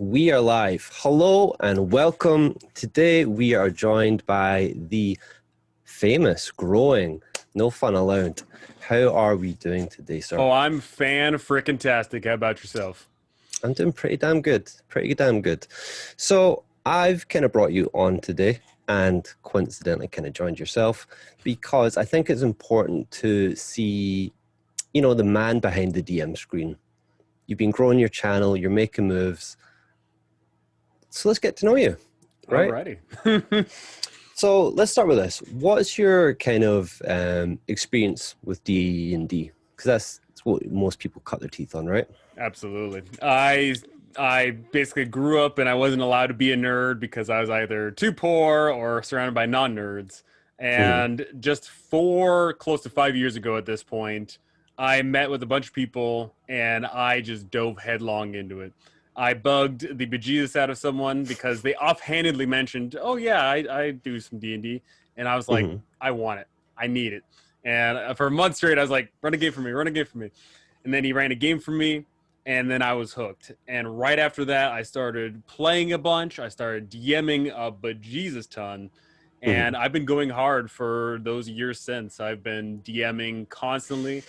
We are live. Hello and welcome. Today we are joined by the famous, growing, no fun allowed. How are we doing today, sir? Oh, I'm fan-frickin-tastic. How about yourself? I'm doing pretty damn good. Pretty damn good. So I've kind of brought you on today and coincidentally kind of joined yourself because I think it's important to see, the man behind the DM screen. You've been growing your channel, you're making moves. So let's get to know you, right? Alrighty. So let's start with this. What's your kind of experience with D&D? Because that's what most people cut their teeth on, right? Absolutely. I basically grew up and I wasn't allowed to be a nerd because I was either too poor or surrounded by non-nerds. Hmm. And just close to 5 years ago at this point, I met with a bunch of people and I just dove headlong into it. I bugged the bejesus out of someone because they offhandedly mentioned, "Oh yeah, I do some D&D," and I was like, Hmm. "I want it. I need it." And for a month straight, I was like, "Run a game for me, run a game for me." And then he ran a game for me, and then I was hooked. And right after that, I started playing a bunch. I started DMing a bejesus ton, Hmm. and I've been going hard for those years since. I've been DMing constantly.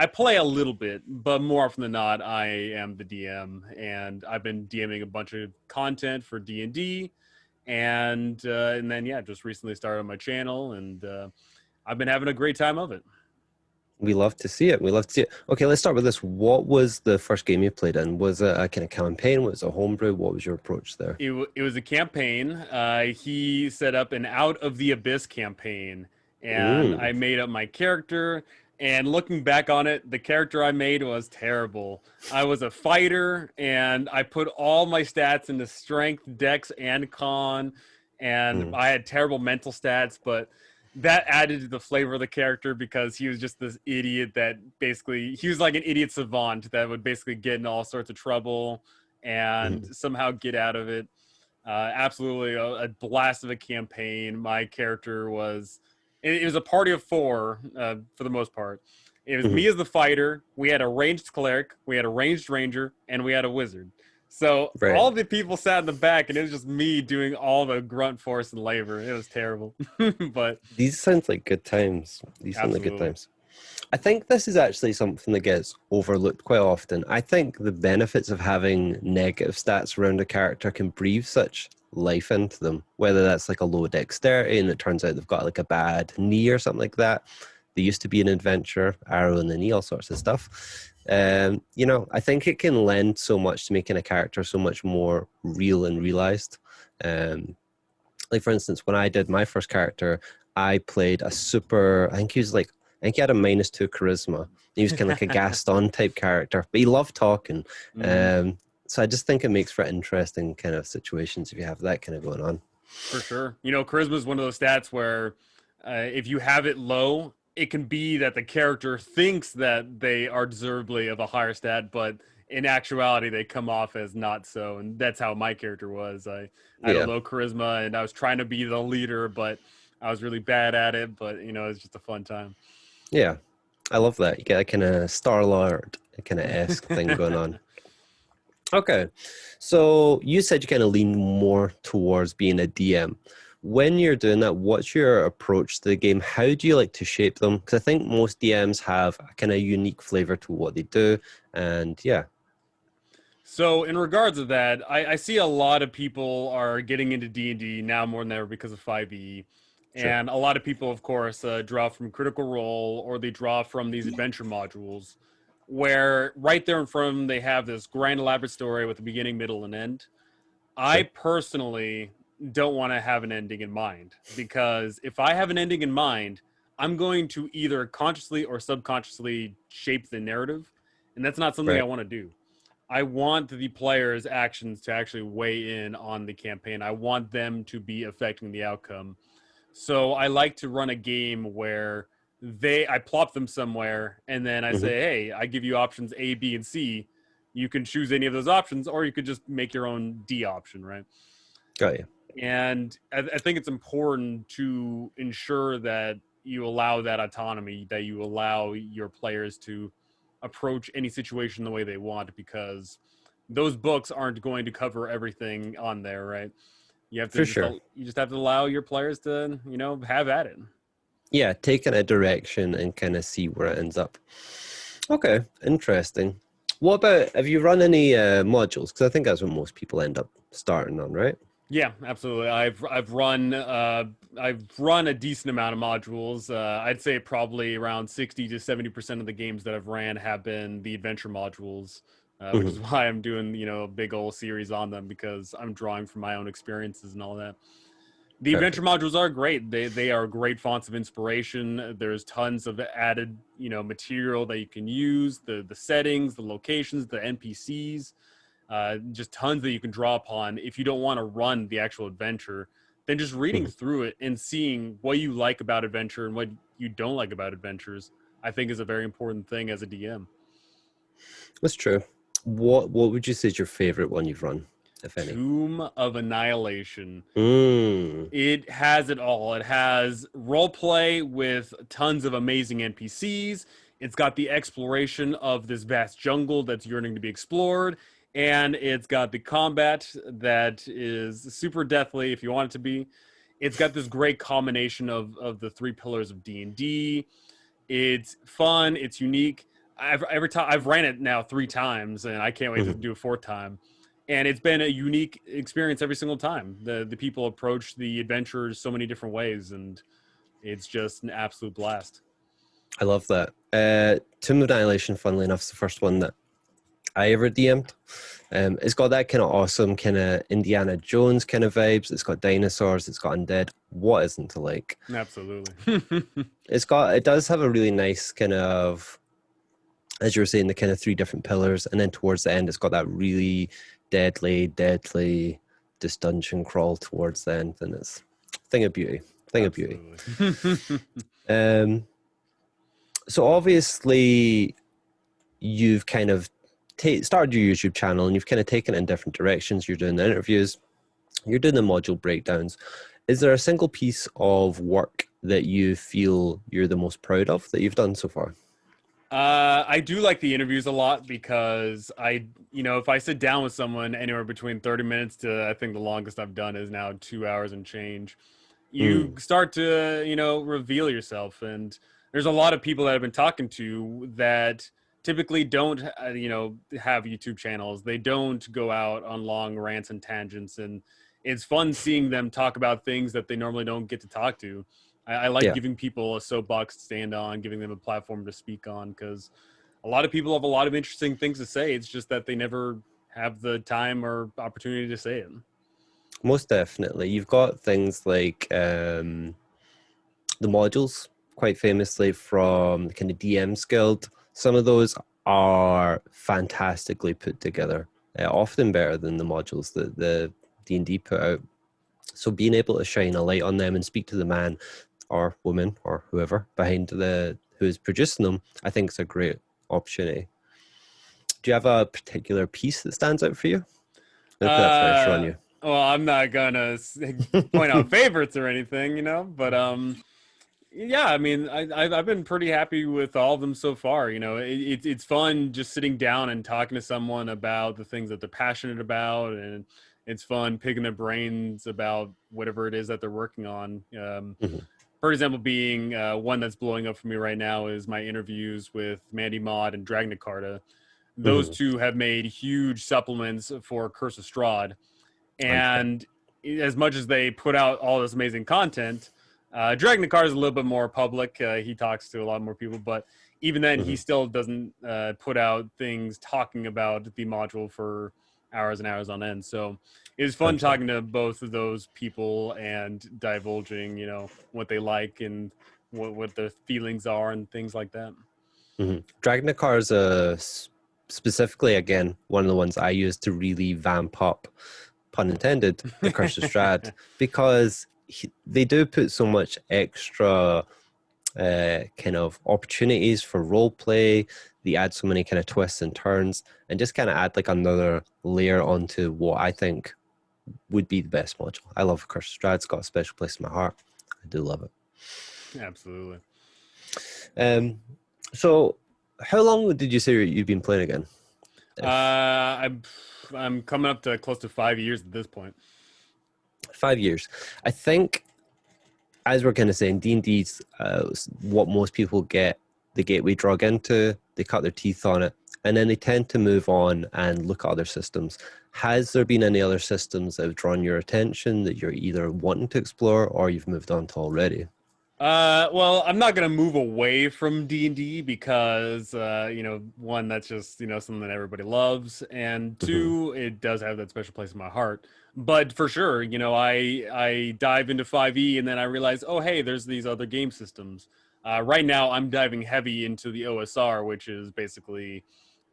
I play a little bit, but more often than not, I am the DM, and I've been DMing a bunch of content for D&D, and then yeah, just recently started my channel, and I've been having a great time of it. We love to see it. We love to see it. Okay, let's start with this. What was the first game you played in? Was it a kind of campaign? Was it a homebrew? What was your approach there? It was a campaign. He set up an Out of the Abyss campaign, and Mm. I made up my character. And looking back on it, the character I made was terrible. I was a fighter, and I put all my stats into strength, dex, and con, and Mm. I had terrible mental stats, but that added to the flavor of the character because he was just this idiot that basically he was like an idiot savant that would basically get in all sorts of trouble and Mm. somehow get out of it. Absolutely a blast of a campaign. My character was it was a party of four for the most part. It was me Mm. as the fighter. We had a ranged cleric, we had a ranged ranger, and we had a wizard. So Right. all the people sat in the back, and it was just me doing all the grunt force and labor. It was terrible, but These sound like good times. These sound like good absolutely. times. I think this is actually something that gets overlooked quite often. I think the benefits of having negative stats around a character can breathe such life into them, whether that's like a low dexterity and it turns out they've got like a bad knee or something like that. They used to be an adventurer, arrow in the knee, all sorts of stuff. I think it can lend so much to making a character so much more real and realized. Um, like for instance, when I did my first character, I played a super. I think he had a -2 charisma. He was kind of like a Gaston type character, but he loved talking. Mm-hmm. So I just think it makes for interesting kind of situations if you have that kind of going on. For sure. Charisma is one of those stats where if you have it low, it can be that the character thinks that they are deservedly of a higher stat, but in actuality, they come off as not so. And that's how my character was. I had a Yeah, low charisma and I was trying to be the leader, but I was really bad at it. But, it was just a fun time. yeah, I love that. You get a kind of Star Lord kind of esque thing going on. Okay. So you said you kind of lean more towards being a DM. When you're doing that, what's your approach to the game? How do you like to shape them? Because I think most DMs have a kind of unique flavor to what they do. And yeah. So, in regards of that, I see a lot of people are getting into D&D now more than ever because of 5e. Sure. And a lot of people, of course, draw from Critical Role or they draw from these adventure modules where right there in front of them they have this grand elaborate story with a beginning, middle, and end. I Sure. personally don't want to have an ending in mind because if I have an ending in mind, I'm going to either consciously or subconsciously shape the narrative. And that's not something I Right. want to do. I want the players' actions to actually weigh in on the campaign. I want them to be affecting the outcome. So I like to run a game where I plop them somewhere and then I Hmm. say, "Hey, I give you options A, B, and C. You can choose any of those options, or you could just make your own D option, right?" Got you. And I think it's important to ensure that you allow that autonomy, that you allow your players to approach any situation the way they want, because those books aren't going to cover everything on there, right? You have to For just sure. you just have to allow your players to, have at it. Yeah, taking a direction and kind of see where it ends up. Okay, interesting. What about, have you run any modules? Because I think that's what most people end up starting on, right? Yeah, absolutely. I've run a decent amount of modules. I'd say probably around 60 to 70% of the games that I've ran have been the adventure modules, which is Hmm. why I'm doing a big old series on them, because I'm drawing from my own experiences and all that. The adventure Perfect. modules are great. They are great fonts of inspiration. There's tons of added material that you can use. The settings, the locations, the NPCs, just tons that you can draw upon. If you don't want to run the actual adventure, then just reading Hmm. through it and seeing what you like about adventure and what you don't like about adventures, I think is a very important thing as a DM. That's true. What would you say is your favorite one you've run, if any? Tomb of Annihilation. Mm. It has it all. It has role play with tons of amazing NPCs. It's got the exploration of this vast jungle that's yearning to be explored. And it's got the combat that is super deathly if you want it to be. It's got this great combination of the three pillars of D&D. It's fun. It's unique. Every time I've ran it now 3 times, and I can't wait to Hmm. do a fourth time. And it's been a unique experience every single time. The people approach the adventures so many different ways, and it's just an absolute blast. I love that. Tomb of Annihilation, funnily enough, is the first one that I ever DM'd. It's got that kind of awesome kind of Indiana Jones kind of vibes. It's got dinosaurs. It's got undead. What isn't to like? Absolutely. It does have a really nice kind of, as you were saying, the kind of three different pillars, and then towards the end, it's got that really deadly, just dungeon crawl towards the end, and it's thing of beauty, thing of beauty. Absolutely. Um, so obviously, you've kind of started your YouTube channel, and you've kind of taken it in different directions. You're doing the interviews, you're doing the module breakdowns. Is there a single piece of work that you feel you're the most proud of that you've done so far? I do like the interviews a lot because if I sit down with someone anywhere between 30 minutes to, I think the longest I've done is now 2 hours and change, you Mm, start to, reveal yourself. And there's a lot of people that I've been talking to that typically don't, have YouTube channels. They don't go out on long rants and tangents. And it's fun seeing them talk about things that they normally don't get to talk to. I like yeah, giving people a soapbox to stand on, giving them a platform to speak on, because a lot of people have a lot of interesting things to say. It's just that they never have the time or opportunity to say it. most definitely. You've got things like the modules, quite famously from the kind of DMs Guild. Some of those are fantastically put together, often better than the modules that the D&D put out. So being able to shine a light on them and speak to the man or woman or whoever behind who is producing them, I think is a great opportunity. Do you have a particular piece that stands out for you? I'm gonna put that pressure on Uh, you. well, I'm not gonna point out favorites or anything, but yeah, I mean, I've been pretty happy with all of them so far. It's fun just sitting down and talking to someone about the things that they're passionate about, and it's fun picking their brains about whatever it is that they're working on. Mhm, For example, being one that's blowing up for me right now is my interviews with Mandy Maud and Dragna. Those mhm. two have made huge supplements for Curse of Strahd, Like that. and as much as they put out all this amazing content, Dragna is a little bit more public. He talks to a lot more people, but even then, he Mhm. still doesn't put out things talking about the module for hours and hours on end. So it was fun 100%. talking to both of those people and divulging, what they like and what their feelings are and things like that. Dragnicar is specifically, again, one of the ones I use to really vamp up, pun intended, the Curse of Strahd, because they do put so much extra kind of opportunities for role play. They add so many kind of twists and turns, and just kind of add like another layer onto what I think would be the best module. I love Curse of Strahd. It's got a special place in my heart. I do love it. Absolutely. Um, so how long did you say you've been playing again? If I I'm coming up to close to 5 years at this point. 5 years. I think, as we're kind of saying, D&D's what most people get the gateway drug into. They cut their teeth on it, and then they tend to move on and look at other systems. Has there been any other systems that have drawn your attention that you're either wanting to explore or you've moved on to already? Well, I'm not gonna move away from D&D because one, that's just something that everybody loves, and Hmm. two, it does have that special place in my heart. But for sure, I dive into 5e and then I realize, oh hey, there's these other game systems. Right now, I'm diving heavy into the OSR, which is basically,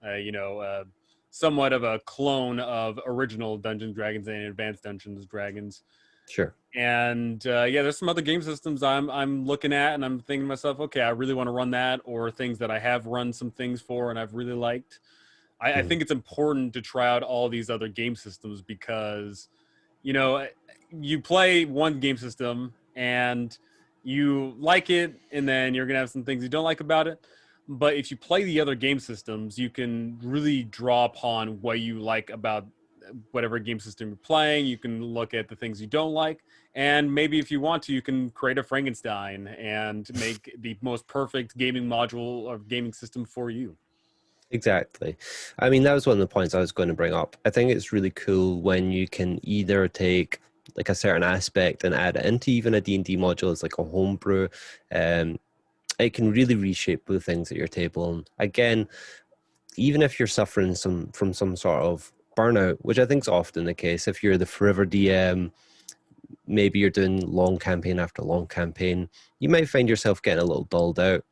uh, you know, uh, somewhat of a clone of original Dungeons and Dragons and Advanced Dungeons and Dragons. Sure. And yeah, there's some other game systems I'm looking at, and I'm thinking to myself, okay, I really want to run that, or things that I have run some things for and I've really liked. I Hmm. think it's important to try out all these other game systems because you know you play one game system and you like it, and then you're gonna have some things you don't like about it. But if you play the other game systems, you can really draw upon what you like about whatever game system you're playing. You can look at the things you don't like, and maybe if you want to, you can create a Frankenstein and make the most perfect gaming module or gaming system for you. Exactly. I mean, that was one of the points I was going to bring up. I think it's really cool when you can either take like a certain aspect and add it into even a D&D module as like a homebrew. Um, it can really reshape the things at your table. And again, even if you're suffering from some sort of burnout, which I think is often the case, if you're the forever DM, maybe you're doing long campaign after long campaign, you might find yourself getting a little dulled out.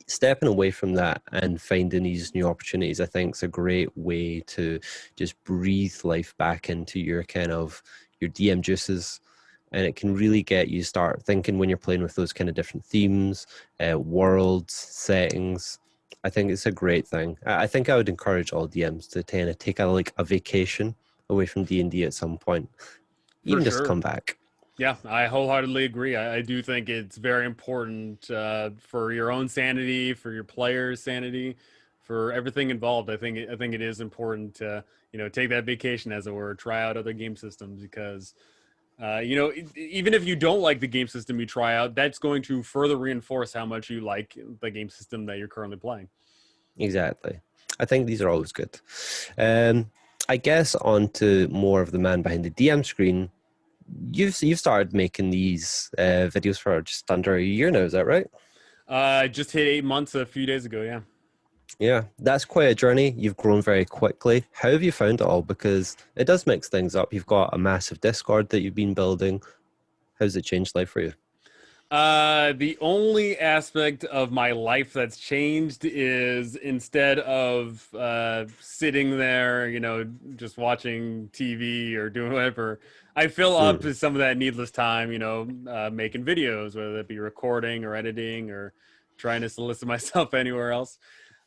Stepping away from that and finding these new opportunities, I think, is a great way to just breathe life back into your kind of your DM juices. And it can really get you start thinking when you're playing with those kind of different themes, worlds, settings. I think it's a great thing. I think I would encourage all DMs to kind of take a vacation away from D&D at some point, For even just to sure. come back. Yeah, I wholeheartedly agree. I do think it's very important for your own sanity, for your players' sanity, for everything involved. I think it is important to take that vacation, as it were, try out other game systems because even if you don't like the game system you try out, that's going to further reinforce how much you like the game system that you're currently playing. Exactly. I think these are always good. Um, I guess on to more of the man behind the DM screen. You've started making these videos for just under a year now, is that right? I just hit 8 months a few days ago. Yeah. Yeah, that's quite a journey. You've grown very quickly. How have you found it all? Because it does mix things up. You've got a massive Discord that you've been building. How's it changed life for you? The only aspect of my life that's changed is instead of sitting there, just watching TV or doing whatever, I fill up Mm, some of that needless time, making videos, whether it be recording or editing or trying to solicit myself anywhere else.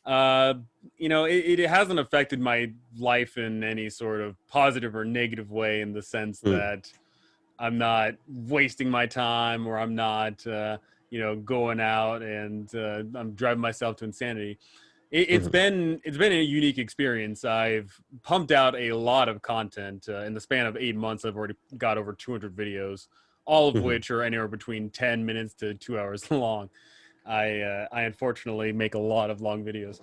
Uh, it hasn't affected my life in any sort of positive or negative way in the sense mm, that I'm not wasting my time or I'm not, going out and I'm driving myself to insanity. mm, It's been a unique experience. I've pumped out a lot of content in the span of 8 months. I've already got over 200 videos, all of mm, which are anywhere between 10 minutes to 2 hours long. I unfortunately make a lot of long videos,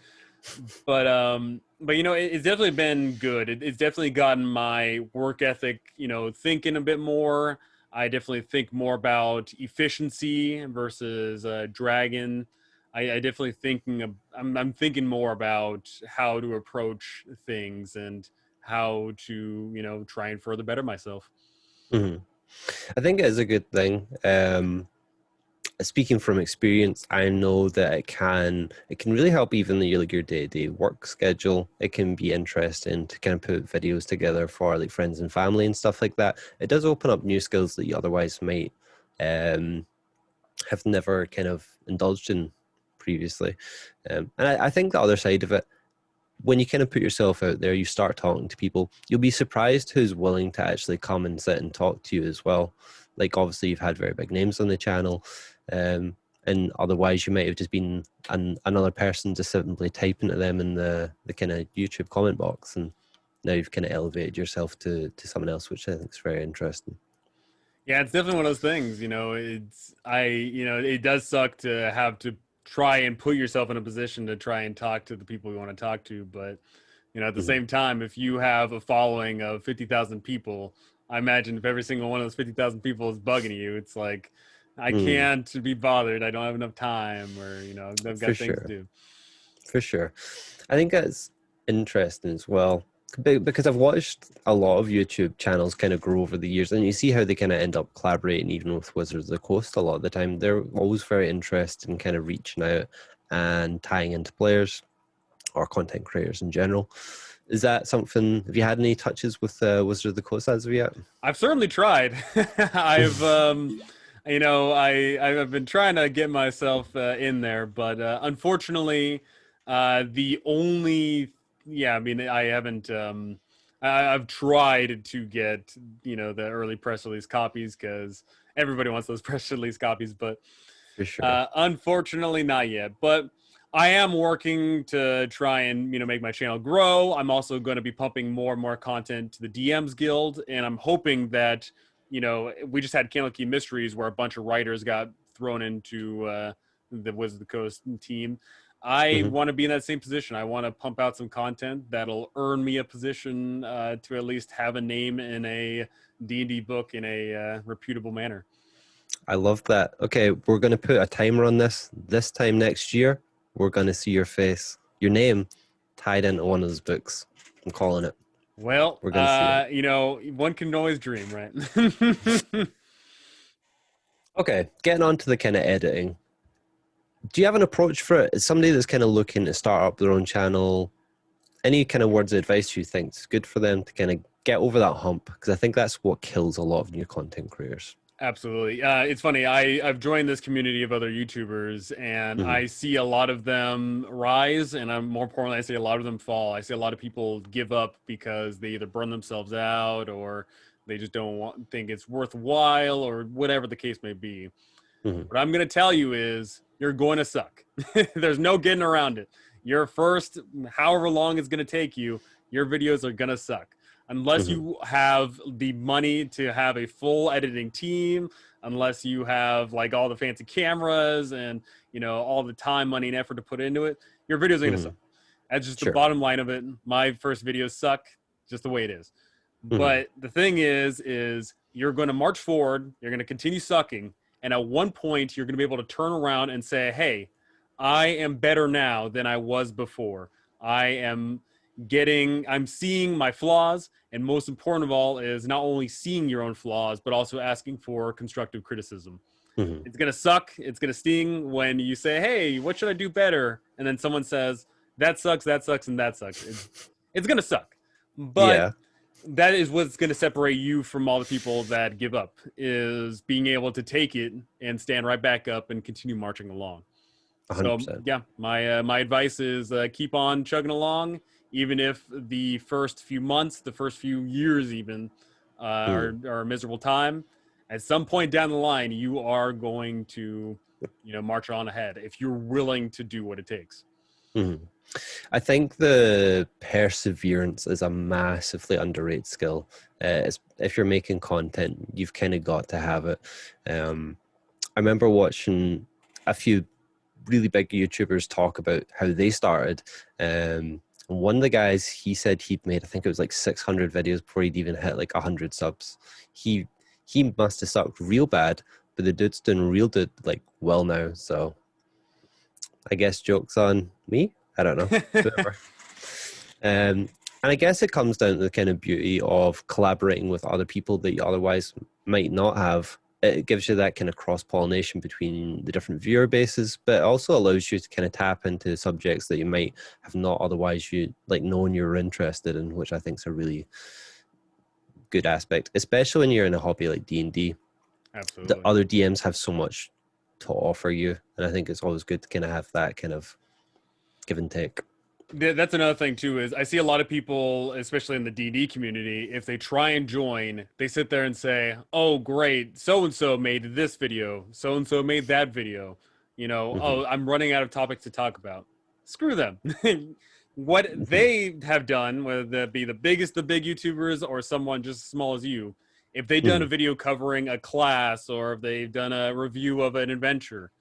but it's definitely been good. It's definitely gotten my work ethic thinking a bit more. I definitely think more about efficiency versus dragon. I definitely I'm thinking more about how to approach things and how to try and further better myself. mm. I think it is a good thing. Speaking from experience, I know that it can really help even your day-to-day work schedule. It can be interesting to kind of put videos together for like friends and family and stuff like that. It does open up new skills that you otherwise might um, have never kind of indulged in previously. And I think the other side of it, when you kind of put yourself out there, you start talking to people, you'll be surprised who's willing to actually come and sit and talk to you as well. Like, obviously, you've had very big names on the channel, um, and otherwise, you might have just been another person just simply typing to them in the kind of YouTube comment box. And now you've kind of elevated yourself to someone else, which I think is very interesting. Yeah, it's definitely one of those things, you know, it does suck to have to try and put yourself in a position to try and talk to the people you want to talk to. But, you know, at the Mhm. same time, if you have a following of 50,000 people, I imagine if every single one of those 50,000 people is bugging you, it's like, I Mm, can't be bothered. I don't have enough time, or, you know, I've for got things to sure. do. For sure. I think that's interesting as well because I've watched a lot of YouTube channels kind of grow over the years, and you see how they kind of end up collaborating even with Wizards of the Coast a lot of the time. They're always very interested in kind of reaching out and tying into players or content creators in general. Is that something, have you had any touches with Wizards of the Coast as of yet? I've certainly tried. I've, you know, I've been trying to get myself in there, but unfortunately, the only, yeah, I mean, I haven't. I've tried to get, you know, the early press release copies because everybody wants those press release copies, but For sure. unfortunately, not yet. But I am working to try and, you know, make my channel grow. I'm also going to be pumping more and more content to the DMs Guild, and I'm hoping that, you know, we just had Candle Key Mysteries where a bunch of writers got thrown into the Wizards of the Coast team. I Hmm. want to be in that same position. I want to pump out some content that'll earn me a position to at least have a name in a D&D book in a reputable manner. I love that. Okay, we're going to put a timer on this. This time next year, we're going to see your face, your name tied into one of those books. I'm calling it. Well, We're going to see it. you know, one can always dream, right? Okay, getting on to the kind of editing. Do you have an approach for it? As somebody that's kind of looking to start up their own channel, any kind of words of advice you think is good for them to kind of get over that hump? Because I think that's what kills a lot of new content creators. Absolutely. It's funny. I've joined this community of other YouTubers, and Hmm. I see a lot of them rise, and I'm more importantly, I see a lot of them fall. I see a lot of people give up because they either burn themselves out or they just don't think it's worthwhile or whatever the case may be. Hmm. What I'm going to tell you is you're going to suck. There's no getting around it. Your first, however long it's going to take you, your videos are going to suck. Unless Hmm. you have the money to have a full editing team, unless you have like all the fancy cameras and, you know, all the time, money, and effort to put into it, your videos are going to Hmm. suck. That's just the Sure. bottom line of it. My first videos suck, just the way it is. Hmm. But the thing is you're going to march forward, you're going to continue sucking, and at one point you're going to be able to turn around and say, "Hey, I am better now than I was before. I am I'm seeing my flaws, and most important of all is not only seeing your own flaws but also asking for constructive criticism." Hmm. It's going to suck, it's going to sting when you say, "Hey, what should I do better?" and then someone says, "That sucks, that sucks, and that sucks." It's going to suck. But Yeah. that is what's going to separate you from all the people that give up, is being able to take it and stand right back up and continue marching along. So 100%. yeah, my advice is keep on chugging along, even if the first few months, the first few years even are a miserable time. At some point down the line, you are going to, you know, march on ahead if you're willing to do what it takes. Hmm. I think the perseverance is a massively underrated skill. If you're making content, you've kind of got to have it. I remember watching a few really big YouTubers talk about how they started. One of the guys, he said he'd made, I think it was like 600 videos before he'd even hit like 100 subs. He he must have sucked real bad, but the dude's doing real good, like well now. So I guess jokes on me. I don't know. Whoever. And I guess it comes down to the kind of beauty of collaborating with other people that you otherwise might not have. It gives you that kind of cross pollination between the different viewer bases, but it also allows you to kind of tap into subjects that you might have not otherwise you like known you were interested in, which I think is a really good aspect, especially when you're in a hobby like D&D. The Absolutely. other DMs have so much to offer you, and I think it's always good to kind of have that kind of give and take. That's another thing too, is I see a lot of people, especially in the DD community, if they try and join, they sit there and say, "Oh, great, so and so made this video, so and so made that video." You know, Hmm. "Oh, I'm running out of topics to talk about." Screw them. what they have done, whether that be the biggest, the big YouTubers, or someone just as small as you, if they've done a video covering a class or if they've done a review of an adventure,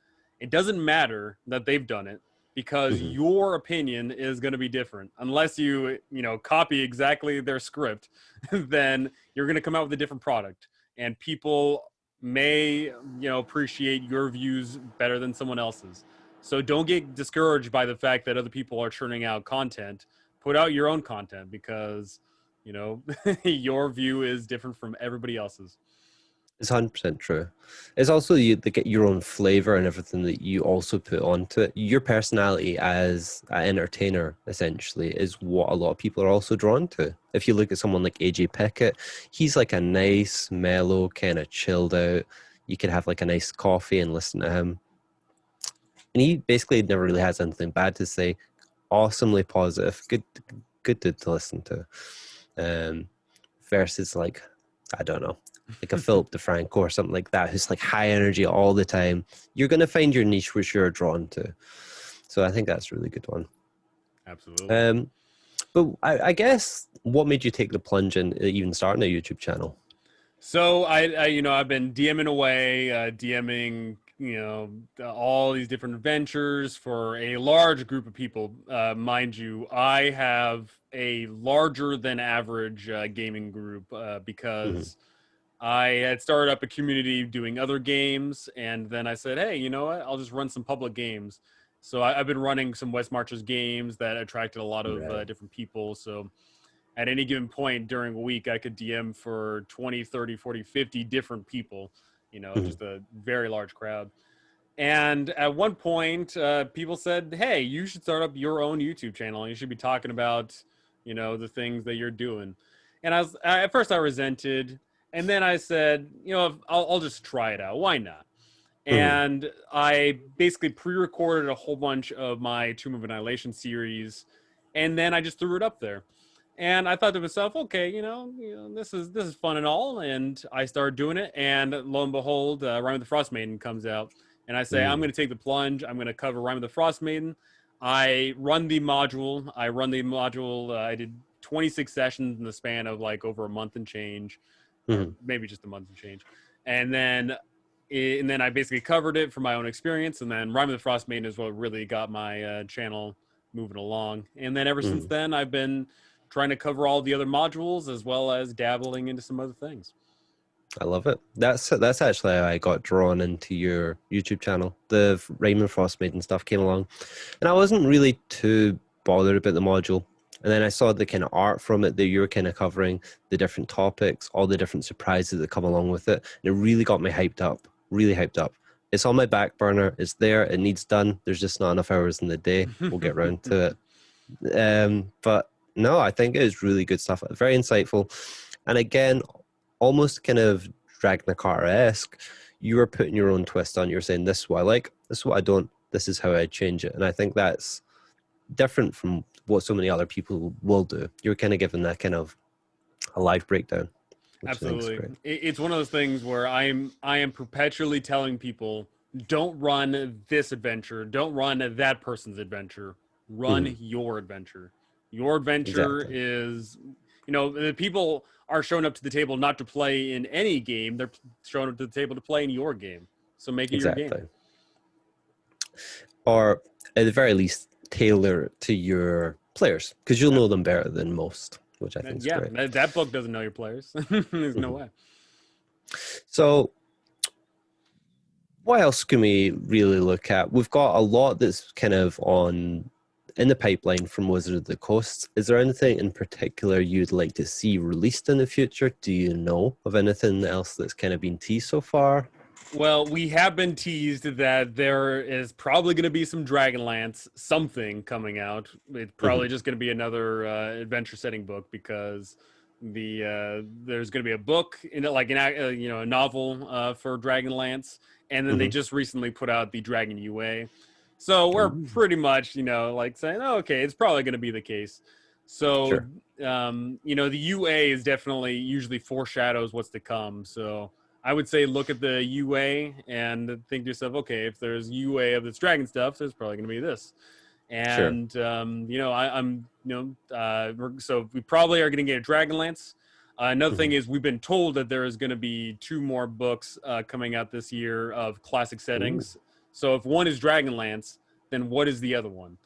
it doesn't matter that they've done it because Mm-hmm. your opinion is going to be different. Unless you copy exactly their script, then you're going to come out with a different product. And people may, appreciate your views better than someone else's. So don't get discouraged by the fact that other people are churning out content. Put out your own content because, your view is different from everybody else's. It's 100% true. It's also they get your own flavor and everything that you also put onto it. Your personality as an entertainer, essentially, is what a lot of people are also drawn to. If you look at someone like AJ Pickett, he's like a nice, mellow, kind of chilled out. You could have like a nice coffee and listen to him. And he basically never really has anything bad to say. Awesomely positive. Good dude to listen to. Versus like, I don't know, like a Philip DeFranco or something like that, who's like high energy all the time. You're going to find your niche which you're drawn to. So I think that's a really good one. Absolutely. But I guess what made you take the plunge in even starting a YouTube channel? So I've been DMing away, DMing, all these different adventures for a large group of people. Mind you, I have a larger than average gaming group Mm-hmm. because I had started up a community doing other games, and then I said, hey, you know what? I'll just run some public games. So I've been running some West Marches games that attracted a lot of Right. different people. So at any given point during a week, I could DM for 20, 30, 40, 50 different people, Mm-hmm. just a very large crowd. And at one point, people said, hey, you should start up your own YouTube channel. You should be talking about, the things that you're doing. And at first I resented. And then I said, I'll just try it out. Why not? Mm-hmm. And I basically pre-recorded a whole bunch of my Tomb of Annihilation series. And then I just threw it up there. And I thought to myself, okay, this is fun and all. And I started doing it, and lo and behold, Rime of the Frost Maiden comes out, and I say, I'm going to take the plunge. I'm going to cover Rime of the Frost Maiden. I run the module. I did 26 sessions in the span of like over a month and change, or Mm-hmm. maybe just a month and change, and then I basically covered it from my own experience. And then Rime of the Frost Maiden is what really got my channel moving along. And then ever since Mm-hmm. then, I've been trying to cover all the other modules as well as dabbling into some other things. I love it. That's actually how I got drawn into your YouTube channel. The Raymond Frostmaiden stuff came along, and I wasn't really too bothered about the module. And then I saw the kind of art from it that you were kind of covering, the different topics, all the different surprises that come along with it. And it really got me hyped up, really hyped up. It's on my back burner. It's there. It needs done. There's just not enough hours in the day. We'll get around to it. But no, I think it is really good stuff. Very insightful. And again, almost kind of Dragna Carter-esque. You were putting your own twist on. You're saying, this is what I like, this is what I don't, this is how I change it. And I think that's different from what so many other people will do. You're kind of giving that kind of a live breakdown, which I think is Absolutely. great. It's one of those things where I am perpetually telling people, don't run this adventure, don't run that person's adventure, Mm-hmm. run your adventure. Your adventure Exactly. is, the people are showing up to the table not to play in any game, they're showing up to the table to play in your game. So make it your game. Exactly. Or at the very least, tailor it to your players because you'll know them better than most, which I think is Yeah, great. that book doesn't know your players. There's no Mm-hmm. way. So what else can we really look at? We've got a lot that's kind of on in the pipeline from Wizard of the Coast. Is there anything in particular you'd like to see released in the future? Do you know of anything else that's kind of been teased so far? Well, we have been teased that there is probably going to be some Dragonlance something coming out. It's Mm-hmm. probably just going to be another adventure setting book because there's going to be a book in it, like a novel for Dragonlance, and then they Mm-hmm. just recently put out the Dragon UA. So we're Ooh, pretty much like saying, oh, okay, it's probably going to be the case. So sure. the UA is definitely usually foreshadows what's to come. So I would say look at the UA and think to yourself, okay, if there's UA of this dragon stuff, there's probably going to be this. Sure. And I'm so we probably are going to get a Dragonlance. Another thing Mhm. is we've been told that there is going to be 2 more books coming out this year of classic Ooh. settings. So if one is Dragonlance, then what is the other one?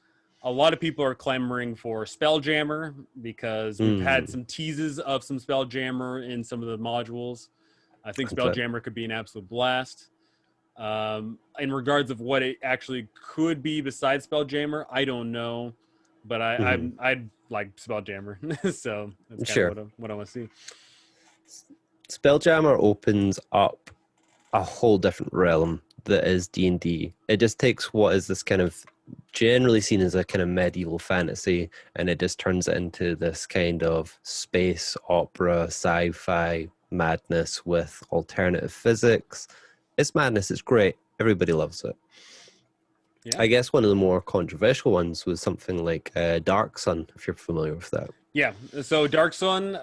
A lot of people are clamoring for Spelljammer because we've had Mm. some teases of some Spelljammer in some of the modules. I think Okay. Spelljammer could be an absolute blast. In regards of what it actually could be besides Spelljammer, I don't know, but Mhm. I'd like Spelljammer, so that's kind of Sure. what I want to see. Spelljammer opens up a whole different realm that is D&D. It just takes what is this kind of generally seen as a kind of medieval fantasy, and it just turns it into this kind of space opera, sci-fi madness with alternative physics. It's madness. It's great. Everybody loves it. Yeah. I guess one of the more controversial ones was something like Dark Sun, if you're familiar with that. Yeah, so Dark Sun,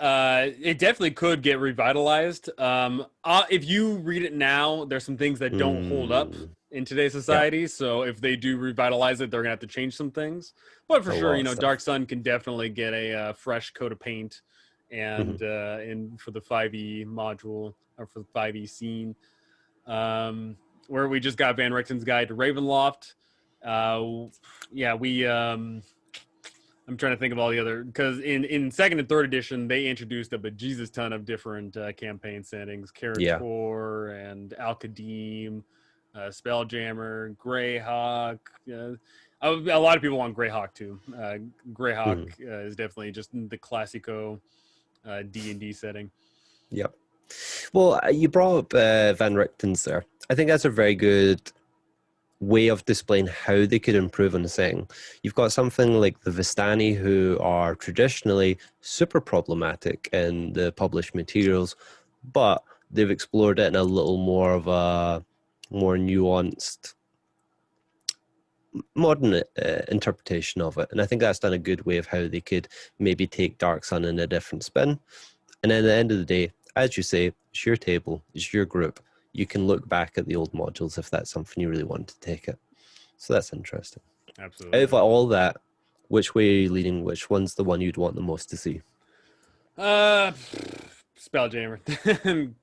it definitely could get revitalized. If you read it now, there's some things that don't hold up Mm, in today's yeah, society. So if they do revitalize it, they're gonna have to change some things. But for a sure, lot of Dark stuff. Sun can definitely get a fresh coat of paint, Hmm. and in for the 5e module or for the 5e scene, where we just got Vanreckton's Guide to Ravenloft. Yeah, we I'm trying to think of all the other because in second and third edition they introduced a bejesus ton of different campaign settings: Yeah. Karator and Al-Qadim, Spelljammer, Greyhawk. A lot of people want Greyhawk too. Greyhawk Hmm. is definitely just the classico D&D setting. Yep. Well, you brought up Van Richten's there. I think that's a very good way of displaying how they could improve on the setting. You've got something like the Vistani, who are traditionally super problematic in the published materials, but they've explored it in a little more of a more nuanced modern interpretation of it. And I think that's done a good way of how they could maybe take Dark Sun in a different spin. And then at the end of the day, as you say, it's your table, it's your group. You can look back at the old modules if that's something you really want to take it. So that's interesting. Out of Absolutely. all that, which way are you leaning? Which one's the one you'd want the most to see? Uh, Spelljammer,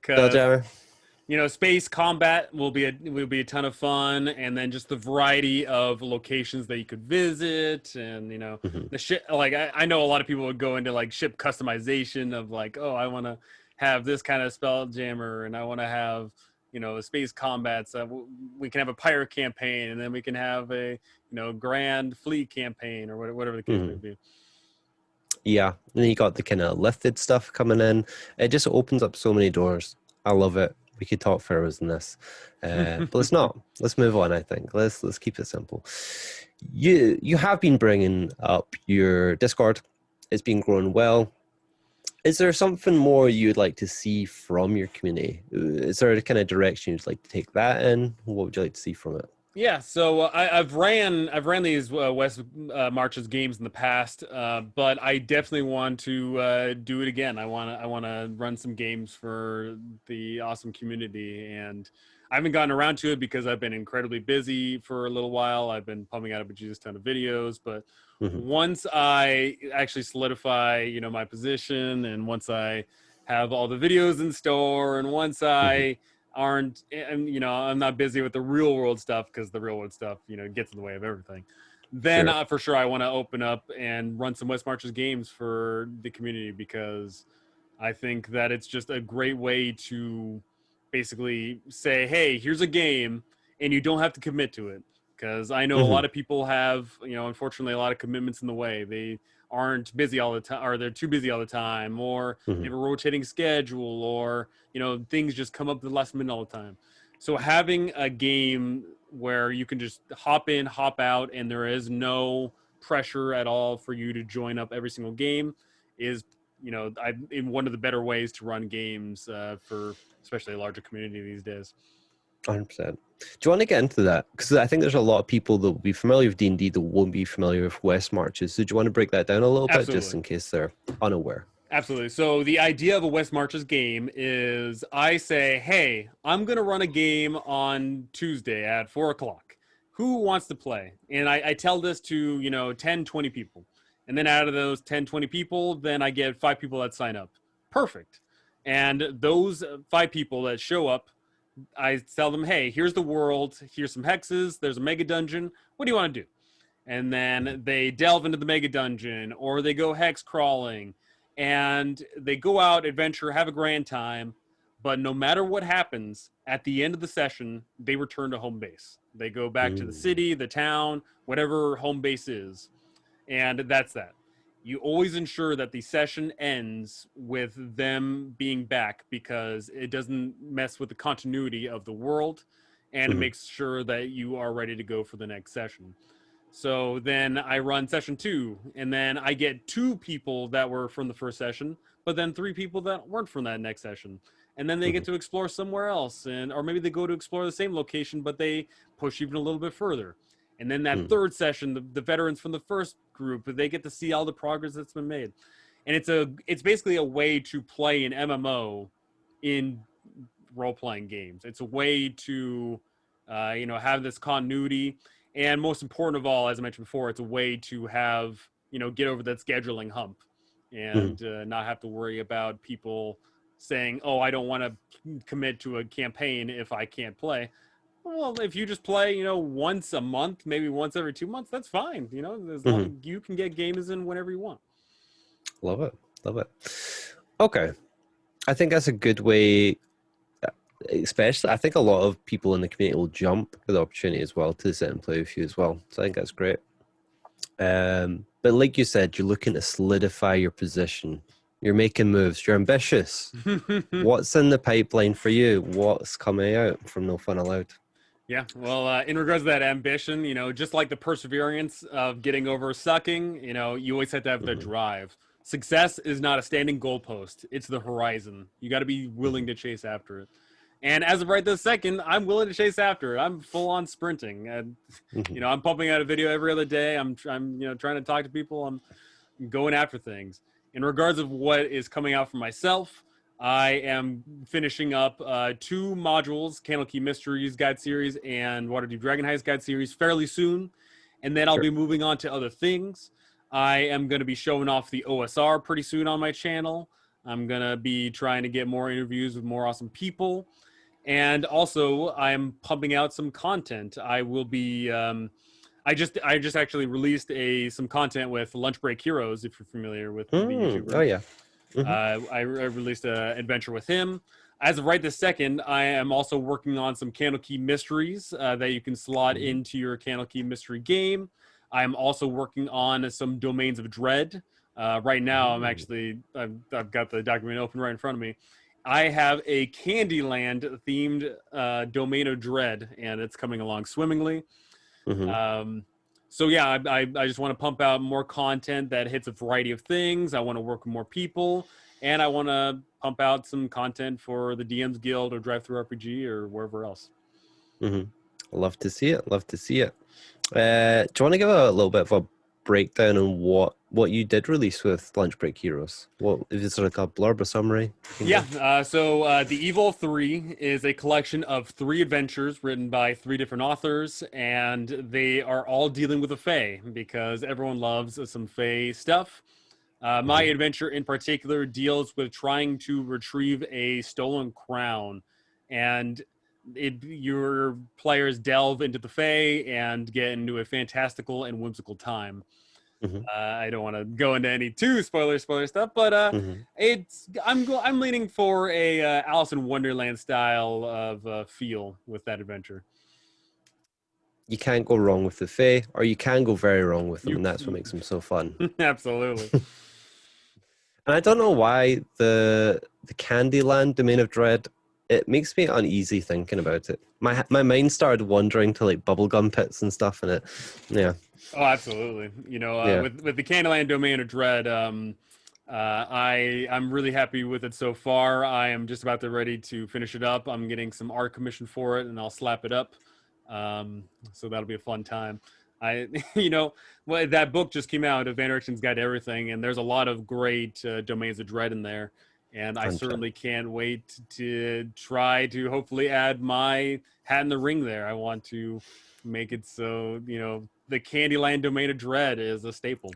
because Spelljammer? space combat will be a ton of fun, and then just the variety of locations that you could visit, and Hmm. the ship. Like I know a lot of people would go into like ship customization of like, oh, I want to have this kind of Spelljammer, and I want to have space combats. We can have a pirate campaign, and then we can have a grand fleet campaign, or whatever the case may Hmm. be. Yeah. And then you got the kind of lifted stuff coming in. It just opens up so many doors. I love it. We could talk for hours on this, but let's not. Let's move on. I think let's keep it simple. You have been bringing up your Discord. It's been growing well. Is there something more you'd like to see from your community? Is there a kind of direction you'd like to take that in? What would you like to see from it? Yeah, so I've ran these West Marches games in the past, but I definitely want to do it again. I want to run some games for the awesome community, and I haven't gotten around to it because I've been incredibly busy for a little while. I've been pumping out a bejesus ton of videos, but Hmm. once I actually solidify, my position, and once I have all the videos in store, and once Hmm. I aren't and I'm not busy with the real world stuff because the real world stuff gets in the way of everything, then Sure. for sure I want to open up and run some West Marches games for the community, because I think that it's just a great way to basically say, hey, here's a game and you don't have to commit to it, because I know a Hmm. lot of people have unfortunately a lot of commitments in the way. They aren't busy all the time, or they're too busy all the time, or they Hmm. have a rotating schedule, or things just come up at the last minute all the time. So having a game where you can just hop in, hop out, and there is no pressure at all for you to join up every single game is in one of the better ways to run games for especially a larger community these days. 100%. Do you want to get into that? Because I think there's a lot of people that will be familiar with D&D that won't be familiar with West Marches. So do you want to break that down a little bit, just Absolutely. in case they're unaware? Absolutely. So the idea of a West Marches game is I say, hey, I'm going to run a game on Tuesday at 4 o'clock. who wants to play? And I tell this to 10, 20 people. And then out of those 10, 20 people, then I get 5 people that sign up. Perfect. And those 5 people that show up, I tell them, hey, here's the world. Here's some hexes. There's a mega dungeon. What do you want to do? And then they delve into the mega dungeon, or they go hex crawling, and they go out, adventure, have a grand time. But no matter what happens, at the end of the session, they return to home base. They go back to the city, the town, whatever home base is. And that's that. You always ensure that the session ends with them being back, because it doesn't mess with the continuity of the world, and it makes sure that you are ready to go for the next session. So then I run session 2, and then I get 2 people that were from the first session, but then 3 people that weren't from that next session. And then they get to explore somewhere else, or maybe they go to explore the same location, but they push even a little bit further. And then that third session, the veterans from the first group, they get to see all the progress that's been made. And it's basically a way to play an MMO in role-playing games. It's a way to have this continuity. And most important of all, as I mentioned before, it's a way to have, get over that scheduling hump, and not have to worry about people saying, oh, I don't want to commit to a campaign if I can't play. Well, if you just play, once a month, maybe once every 2 months, that's fine. As long as you can get games in whenever you want. Love it. Love it. Okay. I think that's a good way. Especially, I think a lot of people in the community will jump for the opportunity as well to sit and play with you as well. So I think that's great. But like you said, you're looking to solidify your position. You're making moves. You're ambitious. What's in the pipeline for you? What's coming out from No Fun Allowed? Yeah, well, in regards to that ambition, just like the perseverance of getting over sucking, you always have to have the drive. Success is not a standing goalpost. It's the horizon. You got to be willing to chase after it. And as of right this second, I'm willing to chase after it. I'm full on sprinting. And, I'm pumping out a video every other day. I'm trying to talk to people. I'm going after things. In regards of what is coming out for myself, I am finishing up 2 modules, Candlekeep Mysteries Guide Series and Waterdeep Dragon Heist Guide Series, fairly soon. And then I'll be moving on to other things. I am going to be showing off the OSR pretty soon on my channel. I'm going to be trying to get more interviews with more awesome people. And also, I'm pumping out some content. I will be... I just actually released some content with Lunch Break Heroes, if you're familiar with the YouTuber. Oh, yeah. I released an adventure with him. As of right this second, I am also working on some Candlekeep Mysteries that you can slot into your Candlekeep Mystery game. I'm also working on some Domains of Dread. Right now, I've got the document open right in front of me. I have a Candyland-themed Domain of Dread, and it's coming along swimmingly. So yeah, I just want to pump out more content that hits a variety of things. I want to work with more people, and I want to pump out some content for the DM's Guild or Drive Through RPG or wherever else. Love to see it. Love to see it. Do you want to give a little bit of a breakdown on what you did release with Lunch Break Heroes? What is it, like a blurb, a summary? Yeah, so The Evil 3 is a collection of 3 adventures written by 3 different authors, and they are all dealing with the Fae, because everyone loves some Fae stuff. My adventure in particular deals with trying to retrieve a stolen crown, and your players delve into the Fae and get into a fantastical and whimsical time. I don't want to go into any too spoiler stuff, but I'm leaning for a Alice in Wonderland style of feel with that adventure. You can't go wrong with the Fae, or you can go very wrong with them, and that's what makes them so fun. Absolutely. And I don't know why the Candyland Domain of Dread, it makes me uneasy thinking about it. My mind started wandering to like bubblegum pits and stuff, and yeah. Oh, absolutely. With the Candyland Domain of Dread, I'm really happy with it so far. I am just about ready to finish it up. I'm getting some art commission for it, and I'll slap it up. So that'll be a fun time. That book just came out, Vanreckton's Guide to Everything, and there's a lot of great Domains of Dread in there. And I 100%. certainly can't wait to try to hopefully add my hat in the ring there. I want to make it so, the Candyland domain of dread is a staple.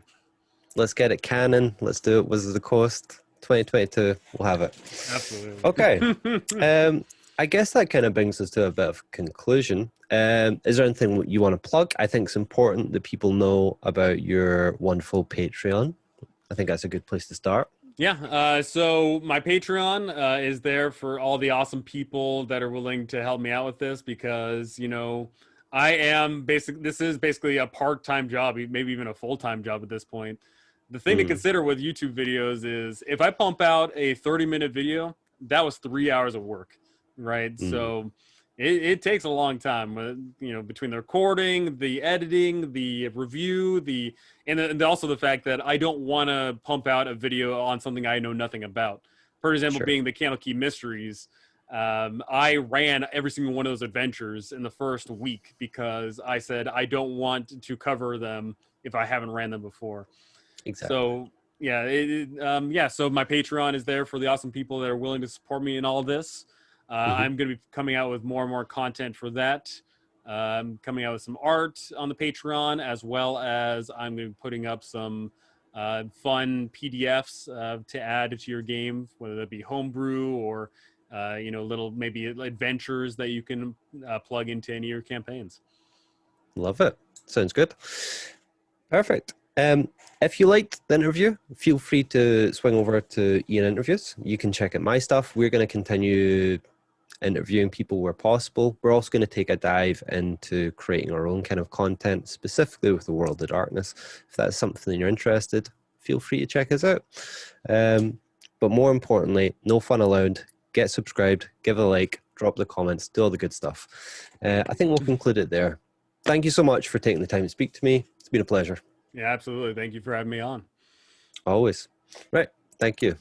Let's get it canon. Let's do it. Wizards of the Coast 2022. We'll have it. Absolutely. Okay. I guess that kind of brings us to a bit of conclusion. Is there anything you want to plug? I think it's important that people know about your wonderful Patreon. I think that's a good place to start. Yeah, so my Patreon is there for all the awesome people that are willing to help me out with this because, this is basically a part-time job, maybe even a full-time job at this point. The thing to consider with YouTube videos is if I pump out a 30-minute video, that was 3 hours of work, right? So it takes a long time, between the recording, the editing, the review, and also the fact that I don't want to pump out a video on something I know nothing about. For example, being the Candle Key Mysteries, I ran every single one of those adventures in the first week because I said I don't want to cover them if I haven't ran them before. Exactly. So so my Patreon is there for the awesome people that are willing to support me in all of this. I'm going to be coming out with more and more content for that. Coming out with some art on the Patreon, as well as I'm going to be putting up some fun PDFs to add to your game, whether that be homebrew or little maybe adventures that you can plug into any of your campaigns. Love it. Sounds good. Perfect. If you liked the interview, feel free to swing over to Iain Interviews. You can check out my stuff. We're going to continue interviewing people where possible. We're also going to take a dive into creating our own kind of content, specifically with the World of Darkness. If that's something you're interested, feel free to check us out. But more importantly, no fun allowed. Get subscribed, give a like, drop the comments, do all the good stuff. I think we'll conclude it there. Thank you so much for taking the time to speak to me. It's been a pleasure. Yeah, absolutely. Thank you for having me on. Always. Right. Thank you.